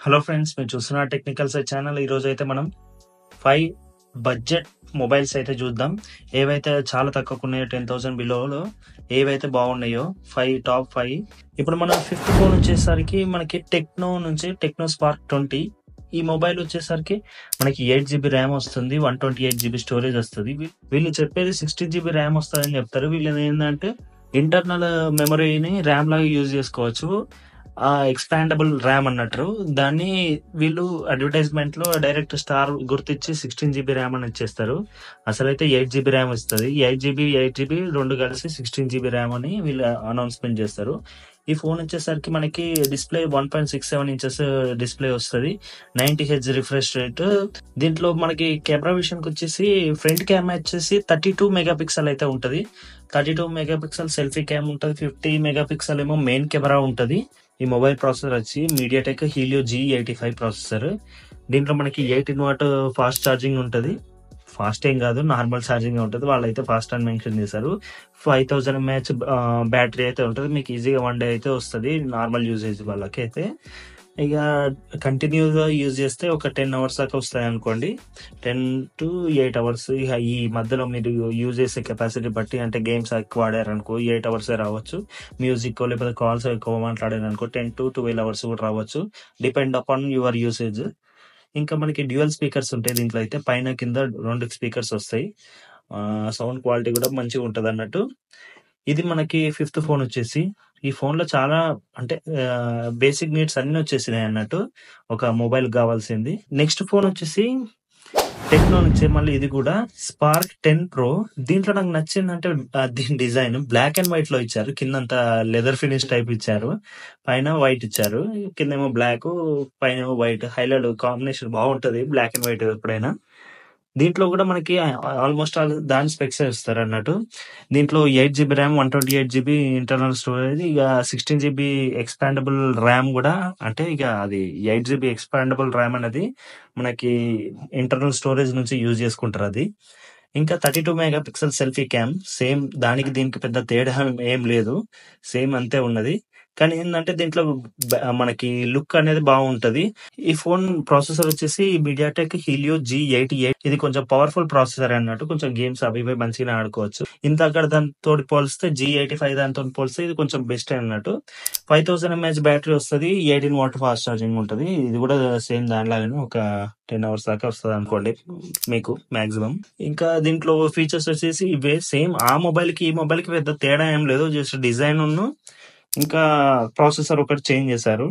Hello friends, మీరు చూస్తున్న technical site channel. ఈరోజు అయితే మనం 5 బడ్జెట్ మొబైల్స్ అయితే చూద్దాం. ఏవైతే చాలా తక్కువకున్నాయో 10,000 బిలోలో ఏవైతే బాగున్నాయో 5 టాప్ 5. ఇప్పుడు మన ఫిఫ్త్ ఫోన్ వచ్చేసరికి మనకి టెక్నో నుంచి టెక్నో స్పార్క్ 20. ఈ మొబైల్ వచ్చేసరికి మనకి 8 GB ర్యామ్ వస్తుంది, 128 GB స్టోరేజ్ వస్తుంది. వీళ్ళు చెప్పేది 16 GB ర్యామ్ వస్తుందని చెప్తారు. వీళ్ళు ఏంటంటే ఇంటర్నల్ మెమరీని ర్యామ్ లాగా యూజ్ చేసుకోవచ్చు. ఎక్స్పాండబుల్ ర్యామ్ అన్నట్టు దాన్ని వీళ్ళు అడ్వర్టైజ్మెంట్ లో డైరెక్ట్ స్టార్ గుర్తిచ్చి 16 GB ర్యామ్ అని ఇచ్చేస్తారు. అసలైతే 8 GB ర్యామ్ వస్తుంది. 8 GB రెండు కలిసి 16 GB ర్యామ్ అని వీళ్ళు అనౌన్స్మెంట్ చేస్తారు. ఈ ఫోన్ వచ్చేసరికి మనకి డిస్ప్లే 1.67 ఇంచెస్ డిస్ప్లే వస్తుంది, 90 Hz రిఫ్రెష్ రేట్. దీంట్లో మనకి కెమెరా విషయానికి వచ్చేసి ఫ్రంట్ కెమెరా వచ్చేసి 32 మెగాపిక్సెల్ అయితే ఉంటది. 32 మెగాపిక్సెల్ సెల్ఫీ క్యామ్ ఉంటుంది, 50 మెగాపిక్సెల్ ఏమో మెయిన్ కెమెరా ఉంటది. ఈ మొబైల్ ప్రాసెసర్ వచ్చి మీడియాటెక్ హీలియో G85 ప్రాసెసర్. దీంట్లో మనకి 18 వాట్ ఫాస్ట్ ఛార్జింగ్ ఉంటుంది. ఫాస్ట్ ఏం కాదు, నార్మల్ ఛార్జింగ్ ఉంటుంది. వాళ్ళైతే ఫాస్ట్ అని మెన్షన్ చేశారు. 5000 mAh బ్యాటరీ అయితే ఉంటుంది. మీకు ఈజీగా 1 డే అయితే వస్తుంది నార్మల్ యూజేజ్ వాళ్ళకి అయితే. ఇక కంటిన్యూగా యూజ్ చేస్తే ఒక 10 hours దాకా వస్తాయి అనుకోండి. 10 to 8 hours. ఇక ఈ మధ్యలో మీరు యూజ్ చేసే కెపాసిటీ బట్టి, అంటే గేమ్స్ ఎక్కువ ఆడారనుకో 8 hours రావచ్చు. మ్యూజిక్ లేకపోతే కాల్స్ ఎక్కువ మాట్లాడారనుకో 10 to 12 hours కూడా రావచ్చు, డిపెండ్ అపాన్ యువర్ యూసేజ్. ఇంకా మనకి డ్యూయల్ స్పీకర్స్ ఉంటాయి దీంట్లో అయితే. పైన కింద 2 స్పీకర్స్ వస్తాయి. సౌండ్ క్వాలిటీ కూడా మంచిగా ఉంటుంది అన్నట్టు. ఇది మనకి ఫిఫ్త్ ఫోన్ వచ్చేసి. ఈ ఫోన్ లో చాలా అంటే బేసిక్ నీడ్స్ అన్ని వచ్చేసినాయి అన్నట్టు, ఒక మొబైల్ కావాల్సింది. నెక్స్ట్ ఫోన్ వచ్చేసి టెక్నో నుంచి మళ్ళీ ఇది కూడా స్పార్క్ 10 Pro. దీంట్లో నాకు నచ్చిందంటే దీని డిజైన్ బ్లాక్ అండ్ వైట్ లో ఇచ్చారు. కిందంతా లెదర్ ఫినిష్ టైప్ ఇచ్చారు, పైన వైట్ ఇచ్చారు. కిందేమో బ్లాక్, పైన వైట్. హైలైట్ కాంబినేషన్ బాగుంటది బ్లాక్ అండ్ వైట్ ఎప్పుడైనా. దీంట్లో కూడా మనకి ఆల్మోస్ట్ ఆల్ దాని స్పెక్స్ ఇస్తారు అన్నట్టు. దీంట్లో 8 GB RAM, 128 GB internal storage, ఇక 16 GB ఎక్స్పాండబుల్ ర్యామ్ కూడా. అంటే ఇక అది 8 GB ఎక్స్పాండబుల్ ర్యామ్ అనేది మనకి ఇంటర్నల్ స్టోరేజ్ నుంచి యూజ్ చేసుకుంటారు అది. ఇంకా 32 మెగాపిక్సెల్ సెల్ఫీ క్యామ్. సేమ్ దానికి దీనికి పెద్ద తేడా ఏం లేదు, సేమ్ అంతే ఉన్నది. కానీ ఏంటంటే దీంట్లో మనకి లుక్ అనేది బాగుంటది. ఈ ఫోన్ ప్రాసెసర్ వచ్చేసి మీడియాటెక్ హీలియో G88. ఇది కొంచెం పవర్ఫుల్ ప్రాసెసర్ అన్నట్టు. కొంచెం గేమ్స్ అవి ఇవి మంచిగా ఆడుకోవచ్చు. ఇంత అక్కడ దాంతో పోలిస్తే G85 దాంతో పోలిస్తే ఇది కొంచెం బెస్ట్ అన్నట్టు. 5000 mAh బ్యాటరీ వస్తుంది, 18 వాట్ ఫాస్ట్ ఛార్జింగ్ ఉంటుంది. ఇది కూడా సేమ్ దానిలాగానే ఒక 10 hours దాకా వస్తుంది అనుకోండి మీకు మాక్సిమం. ఇంకా దీంట్లో ఫీచర్స్ వచ్చేసి ఇవే సేమ్. ఆ మొబైల్ కి ఈ మొబైల్ కి పెద్ద తేడా ఏం లేదు, జస్ట్ డిజైన్ ఇంకా ప్రాసెసర్ ఒకటి చేంజ్ చేశారు.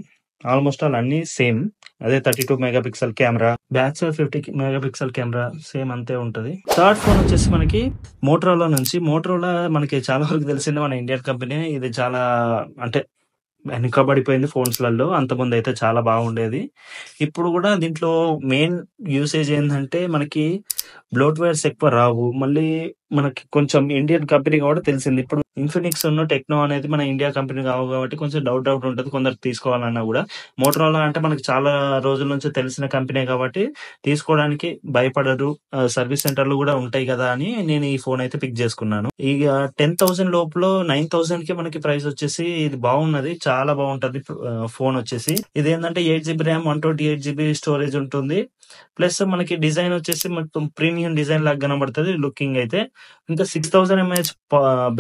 ఆల్మోస్ట్ ఆల్ అన్ని సేమ్. అదే 32 megapixel camera, back side 50 megapixel camera, same అంతే ఉంటది. థర్డ్ ఫోన్ వచ్చేసి మనకి మోటరోలా నుంచి. మోటరోలా మనకి చాలా వరకు తెలిసింది మన ఇండియన్ కంపెనీ. ఇది చాలా అంటే వెనుకబడిపోయింది ఫోన్స్ లలో. అంతకుముందు అయితే చాలా బాగుండేది. ఇప్పుడు కూడా దీంట్లో మెయిన్ యూసేజ్ ఏంటంటే మనకి బ్లోట్వేర్స్ ఎక్కువ రావు. మళ్ళీ మనకి కొంచెం ఇండియన్ కంపెనీ కాబట్టి తెలిసింది. ఇప్పుడు ఇన్ఫినిక్స్ టెక్నో అనేది మన ఇండియా కంపెనీ కావు కాబట్టి కొంచెం డౌట్ ఉంటుంది కొందరు తీసుకోవాలన్నా కూడా. మోటరోలా అంటే మనకి చాలా రోజుల నుంచి తెలిసిన కంపెనీ కాబట్టి తీసుకోవడానికి భయపడరు. సర్వీస్ సెంటర్లు కూడా ఉంటాయి కదా అని నేను ఈ ఫోన్ అయితే పిక్ చేసుకున్నాను. ఇక 10,000 లోపల 9,000 కి మనకి ప్రైస్ వచ్చేసి ఇది బాగున్నది, చాలా బాగుంటది. ఫోన్ వచ్చేసి ఇది ఏంటంటే 8 GB ర్యామ్, 128 GB స్టోరేజ్ ఉంటుంది. ప్లస్ మనకి డిజైన్ వచ్చేసి మొత్తం ప్రీమియం డిజైన్ లాగా కనబడుతుంది లుకింగ్ అయితే. ఇంకా 6000 mAh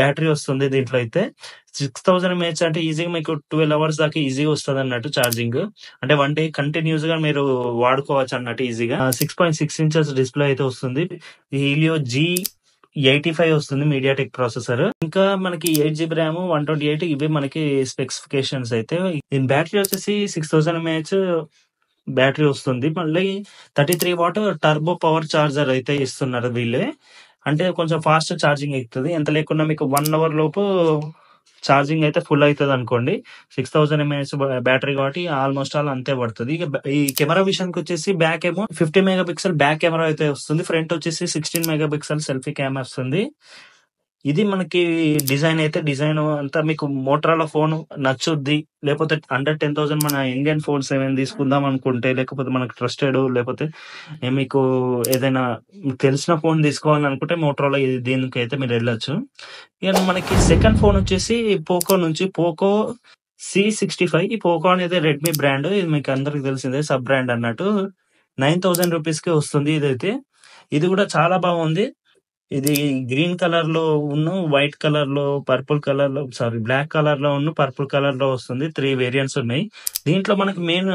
బ్యాటరీ వస్తుంది దీంట్లో అయితే. 6000 mAh అంటే ఈజీగా మీకు 12 hours దాకా ఈజీగా వస్తుంది అన్నట్టు ఛార్జింగ్. అంటే 1 day కంటిన్యూస్ గా మీరు వాడుకోవచ్చు అన్నట్టు ఈజీగా. 6.6 inches డిస్ప్లే అయితే వస్తుంది. హీలియో G85 వస్తుంది మీడియాటెక్ ప్రాసెసర్. ఇంకా మనకి 8 GB ర్యామ్, 128 ఇవే మనకి స్పెసిఫికేషన్స్ అయితే. దీని బ్యాటరీ వచ్చేసి 6000 mAh బ్యాటరీ వస్తుంది. మళ్ళీ 33 watt టర్బో పవర్ చార్జర్ అయితే ఇస్తున్నారు వీళ్ళే. అంటే కొంచెం ఫాస్ట్ ఛార్జింగ్ అవుతుంది. ఎంత లేకున్నా మీకు 1 hour లోపు ఛార్జింగ్ అయితే ఫుల్ అవుతుంది అనుకోండి. 6000 mAh బ్యాటరీ కాబట్టి ఆల్మోస్ట్ ఆల్ అంతే పడుతుంది. ఇక ఈ కెమెరా విషయానికి వచ్చేసి బ్యాక్ ఏమో 50 మెగాపిక్సెల్ బ్యాక్ కెమెరా అయితే వస్తుంది. ఫ్రంట్ వచ్చేసి 16 మెగాపిక్సెల్ సెల్ఫీ కెమెరా వస్తుంది. ఇది మనకి డిజైన్ అయితే. డిజైన్ అంతా మీకు మోటరోలా ఫోన్ నచ్చుద్ది. లేకపోతే అండర్ 10,000 మన ఇండియన్ ఫోన్స్ ఏమైనా తీసుకుందాం అనుకుంటే, లేకపోతే మనకు ట్రస్టెడ్, లేకపోతే మీకు ఏదైనా తెలిసిన ఫోన్ తీసుకోవాలనుకుంటే మోటరోలా దీనికి అయితే మీరు వెళ్ళొచ్చు. ఇక మనకి సెకండ్ ఫోన్ వచ్చేసి పోకో నుంచి. పోకో C65 ఈ పోకో అనేది రెడ్‌మీ బ్రాండ్. ఇది మీకు అందరికి తెలిసిందే. సబ్ బ్రాండ్ అన్నట్టు. 9000 రూపీస్‌కే వస్తుంది ఇదైతే. ఇది గూడా చాలా బాగుంది. ఇది గ్రీన్ కలర్‌లో వైట్ కలర్‌లో, పర్పుల్ కలర్‌లో బ్లాక్ కలర్‌లో పర్పుల్ కలర్‌లో వస్తుంది. 3 వేరియంట్స్ ఉన్నాయి. దీంట్లో మనకు మెయిన్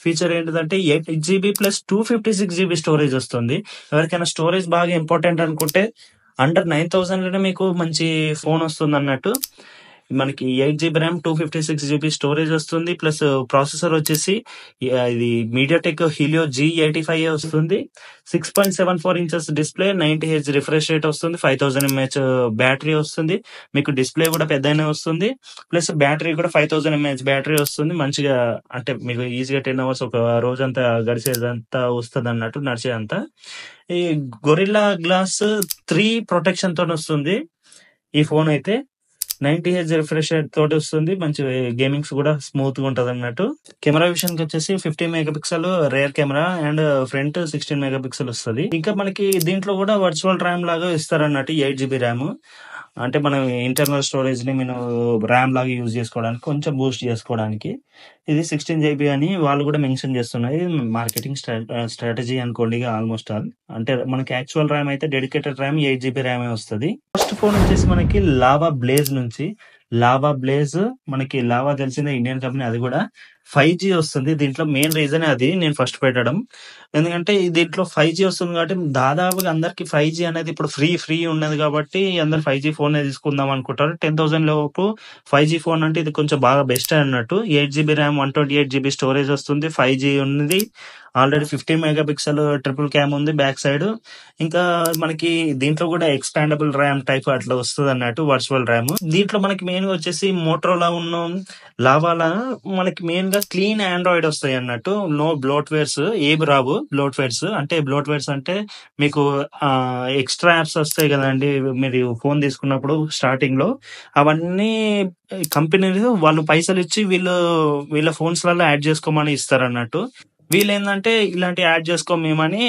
ఫీచర్ ఏంటిదంటే 8 జీబీ ప్లస్ 256 జీబీ స్టోరేజ్ వస్తుంది. ఎవరికైనా స్టోరేజ్ బాగా ఇంపార్టెంట్ అనుకుంటే అండర్ 9000 లోనే మీకు మంచి ఫోన్ వస్తుందన్నట్టు. మనకి 8 జీబీ ర్యామ్, 256 జీబీ స్టోరేజ్ వస్తుంది. ప్లస్ ప్రాసెసర్ వచ్చేసి ఇది మీడియాటెక్ హీలియో G85 వస్తుంది. 6.74 inches display, 90 hertz refresh rate వస్తుంది. 5000 ఎంఏహెచ్ బ్యాటరీ వస్తుంది. మీకు డిస్‌ప్లే కూడా పెద్దగానే వస్తుంది. ప్లస్ బ్యాటరీ కూడా 5000 ఎంఏహెచ్ బ్యాటరీ వస్తుంది. మంచిగా అంటే మీకు ఈజీగా 10 అవర్స్ ఒక రోజంతా గడిచేదంతా వస్తదన్నట్టు నడిచేదంతా. ఈ గొరిల్లా గ్లాస్ 3 ప్రొటెక్షన్ తోనొస్తుంది ఈ ఫోన్ అయితే. 90 హెర్ట్జ్ రిఫ్రెష్ రేట్ తోటి వస్తుంది. మంచి గేమింగ్స్ కూడా స్మూత్‌గా ఉంటదన్నట్టు. కెమెరా విషయానికొచ్చేసి 50 megapixel rear camera and front 16 megapixel వస్తది. ఇంకా మనకి దీంట్లో కూడా వర్చువల్ ర్యామ్ లాగా ఇస్తారన్నట్టు 8 జీబీ ర్యామ్. అంటే మనం ఇంటర్నల్ స్టోరేజ్‌ని ర్యామ్ లాగా యూజ్ చేసుకోవడానికి కొంచెం బూస్ట్ చేసుకోవడానికి. ఇది 16 జీబీ అని వాళ్ళు కూడా మెన్షన్ చేస్తున్నారు. మార్కెటింగ్ స్ట్రాటజీ అనుకోండి ఇగ ఆల్‌మోస్ట్ ఆల్. అంటే మనకి యాక్చువల్ ర్యామ్ అయితే డెడికేటెడ్ ర్యామ్ 8 జీబీ ర్యామే వస్తది. ఫస్ట్ ఫోన్ వచ్చేసి మనకి లావా బ్లేజ్ నుంచి. లావా బ్లేజ్ మనకి లావా తెలిసిందే ఇండియన్ కంపెనీ. అది కూడా 5G వస్తుంది. దీంట్లో మెయిన్ రీజనే అది నేను ఫస్ట్ పెట్టడం. ఎందుకంటే దీంట్లో 5G వస్తుంది కాబట్టి దాదాపుగా అందరికి 5G అనేది ఇప్పుడు ఫ్రీ ఉన్నది కాబట్టి అందరూ 5G ఫోనే తీసుకుందాం అనుకుంటారు. 10,000 లోపు 5G ఫోన్ అంటే ఇది కొంచెం బాగా బెస్టే అన్నట్టు. 8 జీబీ ర్యామ్, 128 జీబీ స్టోరేజ్ వస్తుంది. 5G ఉంది. Already 50 mega pixel triple cam ఉంది బ్యాక్ సైడ్. ఇంకా మనకి దీంట్లో కూడా ఎక్స్పాండబుల్ ర్యామ్ టైప్ అట్లా వస్తదన్నట్టు వర్చువల్ ర్యామ్. దీంట్లో మనకి మెయిన్‌గా వచ్చేసి మోటరోలా లావాలా మనకి మెయిన్‌గా క్లీన్ ఆండ్రాయిడ్ వస్తాయి అన్నట్టు. నో బ్లోట్‌వేర్స్ ఏమి రావు. బ్లోట్‌వేర్స్ అంటే మీకు ఎక్స్‌ట్రా యాప్స్ వస్తాయి గదండీ! మీరు ఫోన్ తీసుకున్నప్పుడు స్టార్టింగ్‌లో అవన్నీ కంపెనీలు వాళ్ళు పైసలిచ్చి వీళ్ళ ఫోన్స్‌లలో యాడ్ చేసుకోమని ఇస్తారన్నట్టు. వీళ్ళేందంటే ఇలాంటివి యాడ్ చేసుకోం మేమని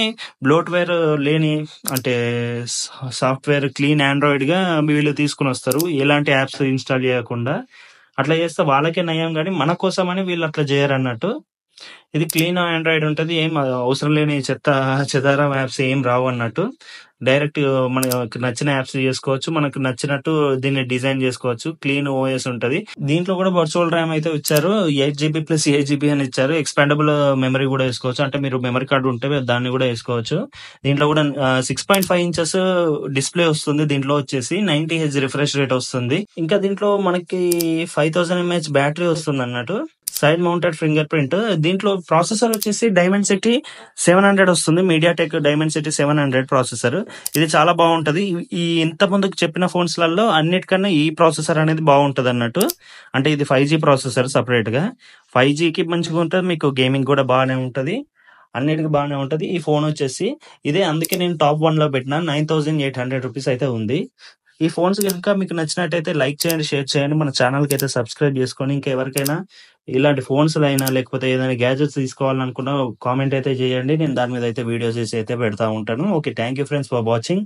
బ్లోట్‌వేర్ లేని అంటే సాఫ్ట్‌వేర్ క్లీన్ ఆండ్రాయిడ్‌గా వీళ్ళు తీసుకొనొస్తారు. ఎలాంటి యాప్స్ ఇన్‌స్టాల్ చేయకుండా. అట్లా చేస్తే వాళ్ళకే నయం గానీ మన కోసమని వీళ్ళు అట్లా చేయరన్నట్టు. ఇది క్లీన్ ఆండ్రాయిడ్ ఉంటది. ఏం అవసరం లేని చెదారం యాప్స్ ఏం రావన్నట్టు. డైరెక్ట్ మనకు నచ్చిన యాప్స్ చేసుకోవచ్చు. మనకు నచ్చినట్టు దీన్ని డిజైన్ చేసుకోవచ్చు. క్లీన్ ఓఎస్ ఉంటది. దీంట్లో కూడా వర్చువల్ ర్యామ్ అయితే ఇచ్చారు. 8 జీబీ ప్లస్ 8 జీబీ అని ఇచ్చారు. ఎక్స్పాండబుల్ మెమరీ కూడా ఏసుకోవచ్చు. అంటే మీరు మెమరీ కార్డ్ ఉంటే దాన్ని కూడా ఏసుకోవచ్చు. దీంట్లో కూడా 6.5 ఇంచెస్ డిస్‌ప్లే వస్తుంది. దీంట్లో వచ్చేసి 90 హెర్ట్జ్ రిఫ్రెష్ రేట్ వస్తుంది. ఇంకా దీంట్లో మనకి 5000 ఎంఏహెచ్ బ్యాటరీ వస్తుందన్నట్టు. Side mounted fingerprint. దీంట్లో ప్రాసెసర్ వచ్చేసి డైమెన్సిటీ 700 వస్తుంది. MediaTek Dimensity 700 processor. ఇది చాలా బాగుంటది. ఈ ఇంత ముందుకు చెప్పిన ఫోన్స్‌లలో అన్నిటికన్నా ఈ ప్రాసెసర్ అనేది బాగుంటదన్నట్టు. అంటే ఇది 5G ప్రాసెసర్ సెపరేట్‌గా. 5Gకి మంచిగా ఉంటది. మీకు గేమింగ్ కూడా బాగానే ఉంటది. అన్నిటికి బాగానే ఉంటది. ఈ ఫోన్ వచ్చేసి ఇదే అందుకే నేను టాప్ 1లో పెట్టిన. 9800 రూపీస్ అయితే ఉంది. ఈ ఫోన్స్ గనుక మీకు నచ్చినట్టయితే లైక్ చేయండి, షేర్ చేయండి. మన ఛానెల్‌కి అయితే సబ్స్క్రైబ్ చేసుకొని ఇంకా ఎవరికైనా ఇలాంటి ఫోన్స్‌లైనా లేకపోతే ఏదైనా గ్యాడ్జెట్స్ తీసుకోవాలనుకున్నా కామెంట్ అయితే చేయండి. నేను దాని మీద అయితే వీడియోస్ చేసి అయితే పెడతా ఉంటాను. Okay. Thank you friends for watching.